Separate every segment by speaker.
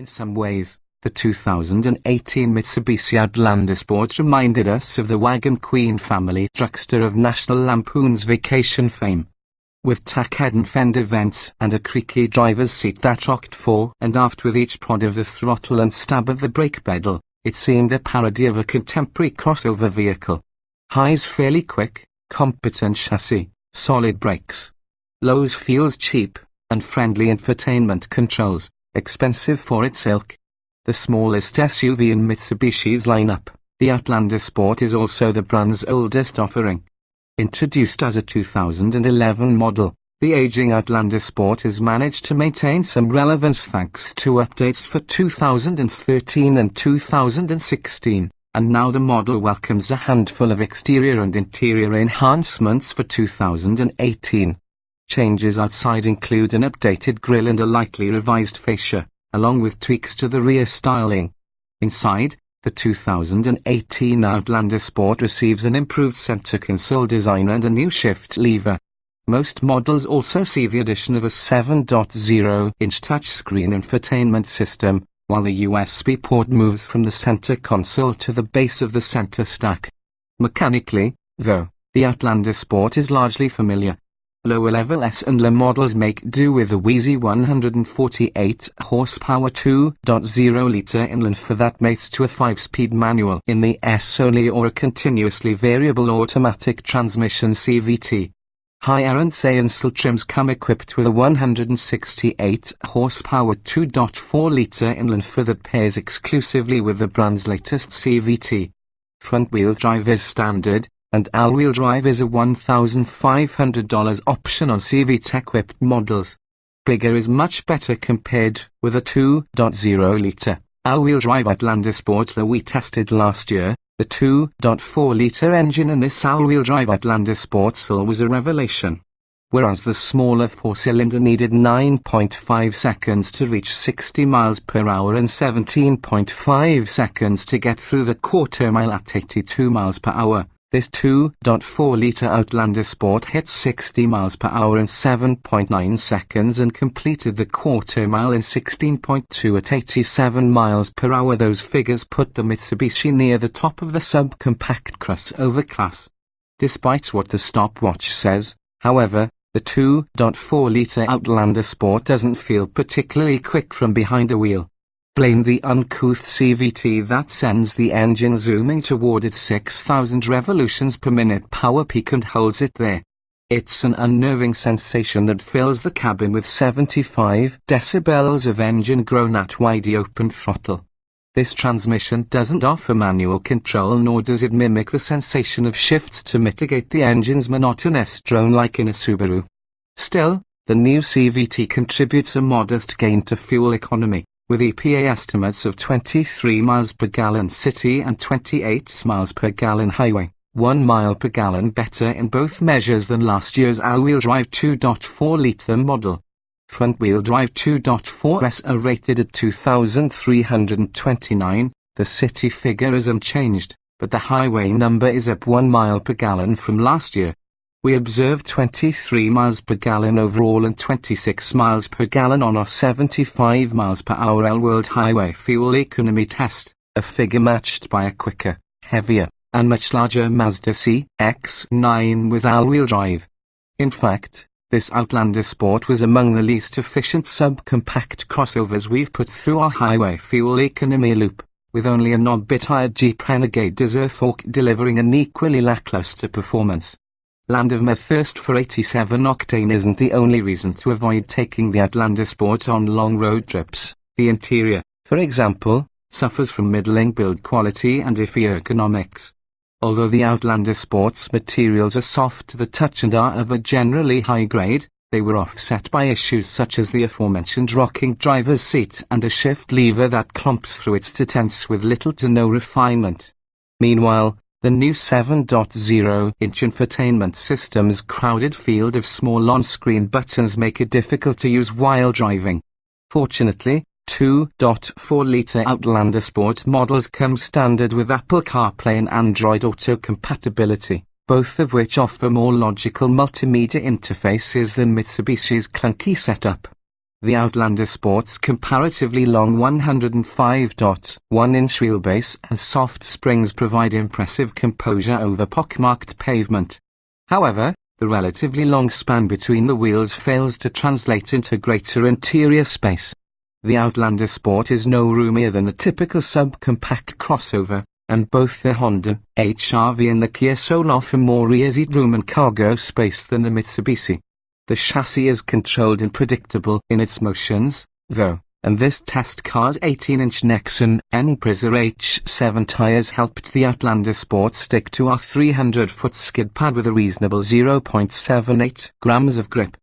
Speaker 1: In some ways, the 2018 Mitsubishi Outlander Sport reminded us of the Wagon Queen family truckster of National Lampoon's Vacation fame. With tackhead and fender vents and a creaky driver's seat that rocked fore and aft with each prod of the throttle and stab of the brake pedal, it seemed a parody of a contemporary crossover vehicle. Highs fairly quick, competent chassis, solid brakes. Lows feels cheap, and friendly infotainment controls, expensive for its ilk. The smallest SUV in Mitsubishi's lineup, the Outlander Sport is also the brand's oldest offering. Introduced as a 2011 model, the aging Outlander Sport has managed to maintain some relevance thanks to updates for 2013 and 2016, and now the model welcomes a handful of exterior and interior enhancements for 2018. Changes outside include an updated grille and a lightly revised fascia, along with tweaks to the rear styling. Inside, the 2018 Outlander Sport receives an improved center console design and a new shift lever. Most models also see the addition of a 7.0-inch touchscreen infotainment system, while the USB port moves from the center console to the base of the center stack. Mechanically, though, the Outlander Sport is largely familiar. Lower-level S and L models make do with a wheezy 148 horsepower 2.0-litre inline four that mates to a 5-speed manual in the S only or a continuously variable automatic transmission CVT. Higher-end Sansel trims come equipped with a 168 horsepower 2.4-litre inline four that pairs exclusively with the brand's latest CVT. Front-wheel drive is standard, and all-wheel drive is a $1,500 option on CVT-equipped models. Bigger is much better compared with a 2.0-litre all-wheel drive Outlander Sport that we tested last year. The 2.4-litre engine in this all-wheel drive Outlander Sport was a revelation. Whereas the smaller four-cylinder needed 9.5 seconds to reach 60 miles per hour and 17.5 seconds to get through the quarter mile at 82 miles per hour. This 2.4-litre Outlander Sport hit 60 miles per hour in 7.9 seconds and completed the quarter mile in 16.2 at 87 miles per hour. Those figures put the Mitsubishi near the top of the subcompact crossover class. Despite what the stopwatch says, however, the 2.4-litre Outlander Sport doesn't feel particularly quick from behind the wheel. Blame the uncouth CVT that sends the engine zooming toward its 6,000 revolutions per minute power peak and holds it there. It's an unnerving sensation that fills the cabin with 75 decibels of engine groan at wide open throttle. This transmission doesn't offer manual control, nor does it mimic the sensation of shifts to mitigate the engine's monotonous drone like in a Subaru. Still, the new CVT contributes a modest gain to fuel economy, with EPA estimates of 23 miles per gallon city and 28 miles per gallon highway, 1 mile per gallon better in both measures than last year's all-wheel drive 2.4-litre model. Front-wheel drive 2.4s are rated at 2,329, the city figure is unchanged, but the highway number is up 1 mile per gallon from last year. We observed 23 miles per gallon overall and 26 miles per gallon on our 75 miles per hour all-world highway fuel economy test, a figure matched by a quicker, heavier, and much larger Mazda CX-9 with all-wheel drive. In fact, this Outlander Sport was among the least efficient subcompact crossovers we've put through our highway fuel economy loop, with only a knob-bit-hired Jeep Renegade Desert Hawk delivering an equally lackluster performance. Land of my thirst for 87 octane isn't the only reason to avoid taking the Outlander Sport on long road trips. The interior, for example, suffers from middling build quality and iffy ergonomics. Although the Outlander Sport's materials are soft to the touch and are of a generally high grade, they were offset by issues such as the aforementioned rocking driver's seat and a shift lever that clumps through its detents with little to no refinement. Meanwhile, the new 7.0-inch infotainment system's crowded field of small on-screen buttons make it difficult to use while driving. Fortunately, 2.4-litre Outlander Sport models come standard with Apple CarPlay and Android Auto compatibility, both of which offer more logical multimedia interfaces than Mitsubishi's clunky setup. The Outlander sports comparatively long 105.1-inch wheelbase and soft springs provide impressive composure over pockmarked pavement. However, the relatively long span between the wheels fails to translate into greater interior space. The Outlander Sport is no roomier than the typical subcompact crossover, and both the Honda HR-V and the Kia Soul offer more rear seat room and cargo space than the Mitsubishi. The chassis is controlled and predictable in its motions, though, and this test car's 18-inch Nexon N-Prizza H7 tires helped the Outlander Sport stick to a 300-foot skid pad with a reasonable 0.78 grams of grip.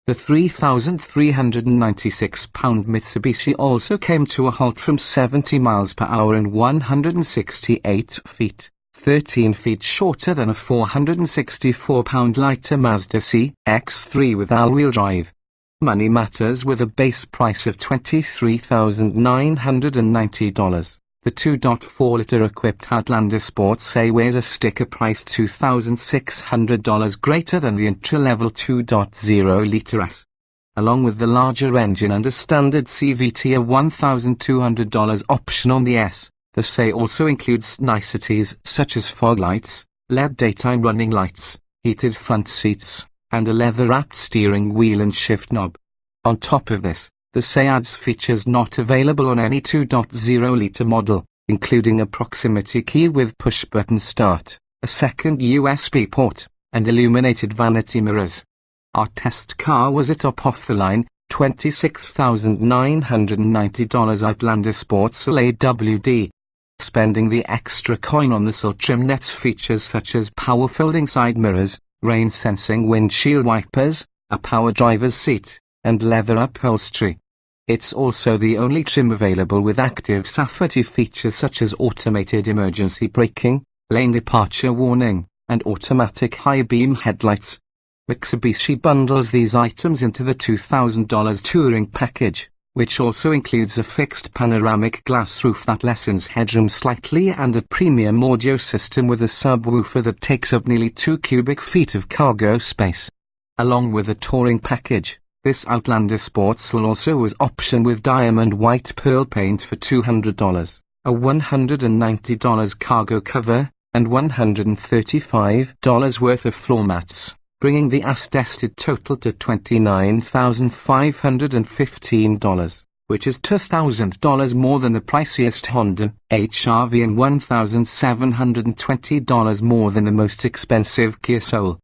Speaker 1: The 3,396-pound Mitsubishi also came to a halt from 70 miles per hour in 168 feet, 13 feet shorter than a 464-pound lighter Mazda CX-3 with all-wheel drive. Money matters with a base price of $23,990. The 2.4-liter equipped Outlander Sport weighs a sticker price $2,600 greater than the entry-level 2.0-liter S. Along with the larger engine and a standard CVT, a $1,200 option on the S, the SE also includes niceties such as fog lights, LED daytime running lights, heated front seats, and a leather-wrapped steering wheel and shift knob. On top of this, the SE adds features not available on any 2.0-liter model, including a proximity key with push-button start, a second USB port, and illuminated vanity mirrors. Our test car was a top-off-the-line, $26,990 Outlander Sport Soul AWD. Spending the extra coin on the Soul trim nets features such as power folding side mirrors, rain-sensing windshield wipers, a power driver's seat, and leather upholstery. It's also the only trim available with active safety features such as automated emergency braking, lane departure warning, and automatic high-beam headlights. Mitsubishi bundles these items into the $2,000 touring package, which also includes a fixed panoramic glass roof that lessens headroom slightly and a premium audio system with a subwoofer that takes up nearly 2 cubic feet of cargo space. Along with the touring package, this Outlander Sport Soul also was optioned with diamond white pearl paint for $200, a $190 cargo cover, and $135 worth of floor mats, bringing the as-tested total to $29,515, which is $2,000 more than the priciest Honda HR-V and $1,720 more than the most expensive Kia Soul.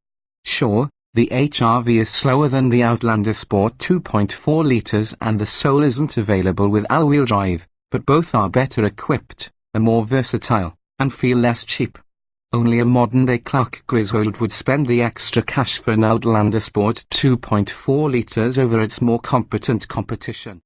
Speaker 1: Sure, the HR-V is slower than the Outlander Sport 2.4 liters and the Soul isn't available with all-wheel drive, but both are better equipped, are more versatile, and feel less cheap. Only a modern-day Clark Griswold would spend the extra cash for an Outlander Sport 2.4 liters over its more competent competition.